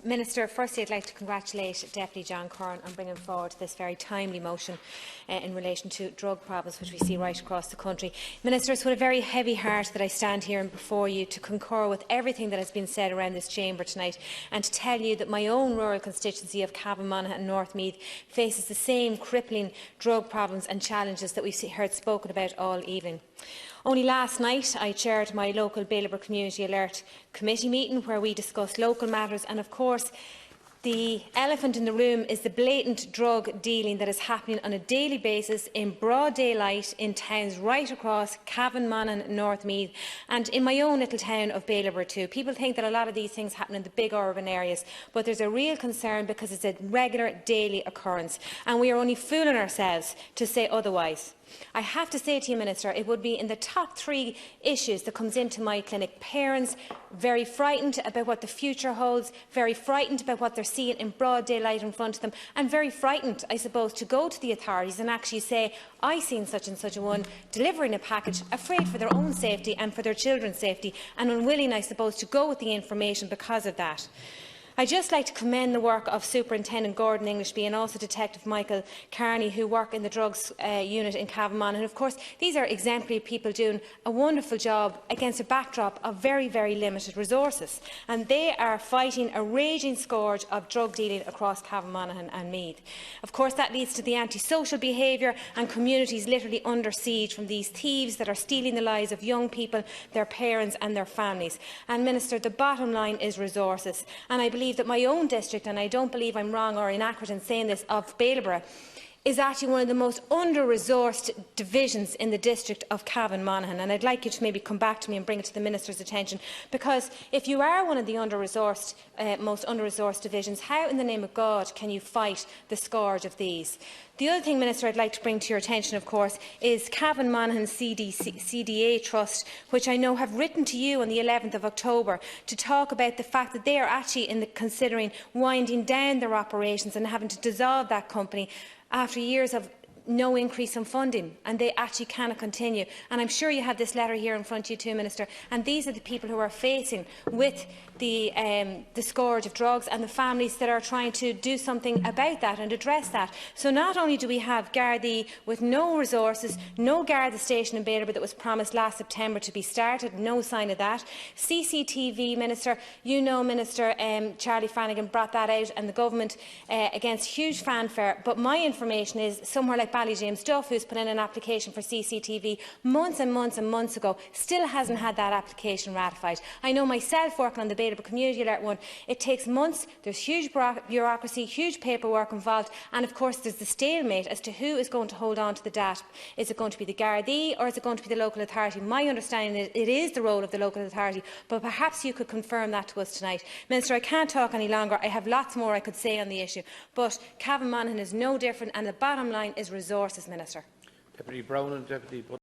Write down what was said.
Minister, firstly I'd like to congratulate Deputy John Curran on bringing forward this very timely motion in relation to drug problems which we see right across the country. Minister, it's with a very heavy heart that I stand here before you to concur with everything that has been said around this chamber tonight, and to tell you that my own rural constituency of Cavan, Monaghan and Northmeath faces the same crippling drug problems and challenges that we've heard spoken about all evening. Only last night I chaired my local Bailieborough Community Alert Committee meeting where we discussed local matters, and of course the elephant in the room is the blatant drug dealing that is happening on a daily basis in broad daylight in towns right across Cavan, Monaghan and Northmeath, and in my own little town of Bailieborough too. People think that a lot of these things happen in the big urban areas, but there's a real concern because it's a regular daily occurrence, and we are only fooling ourselves to say otherwise. I have to say to you, Minister, it would be in the top 3 issues that comes into my clinic. Parents very frightened about what the future holds, very frightened about what they're seeing in broad daylight in front of them, and very frightened, I suppose, to go to the authorities and actually say, I seen such and such a one delivering a package, afraid for their own safety and for their children's safety, and unwilling, I suppose, to go with the information because of that. I'd just like to commend the work of Superintendent Gordon Englishby and also Detective Michael Carney, who work in the drugs unit in Cavan, Monaghan. And of course, these are exemplary people doing a wonderful job against a backdrop of very, very limited resources. And they are fighting a raging scourge of drug dealing across Cavan, Monaghan and Meath. Of course, that leads to the antisocial behaviour and communities literally under siege from these thieves that are stealing the lives of young people, their parents and their families. And Minister, the bottom line is resources. And I believe that my own district, and I don't believe I'm wrong or inaccurate in saying this, of Bailieborough, is actually one of the most under-resourced divisions in the district of Cavan, Monaghan. And I'd like you to maybe come back to me and bring it to the Minister's attention, because if you are one of the most under-resourced divisions, how in the name of God can you fight the scourge of these? The other thing, Minister, I'd like to bring to your attention, of course, is Cavan Monaghan CDA Trust, which I know have written to you on the 11th of October to talk about the fact that they are actually considering winding down their operations and having to dissolve that company after years of no increase in funding, and they actually cannot continue. And I'm sure you have this letter here in front of you too, Minister, and these are the people who are facing with the scourge of drugs and the families that are trying to do something about that and address that. So not only do we have Garda with no resources, no Garda station in Bailieborough that was promised last September to be started, no sign of that. CCTV, Minister, you know, Minister Charlie Flanagan brought that out and the government against huge fanfare, but my information is somewhere like James Duff, who's put in an application for CCTV months and months and months ago, still hasn't had that application ratified. I know myself, working on the Bailieborough Community Alert one, it takes months, there's huge bureaucracy, huge paperwork involved, and of course there's the stalemate as to who is going to hold on to the data. Is it going to be the Gardaí or is it going to be the local authority? My understanding is it is the role of the local authority, but perhaps you could confirm that to us tonight. Minister, I can't talk any longer. I have lots more I could say on the issue, but Cavan Monaghan is no different, and the bottom line is resources, Minister. Deputy Brown and Deputy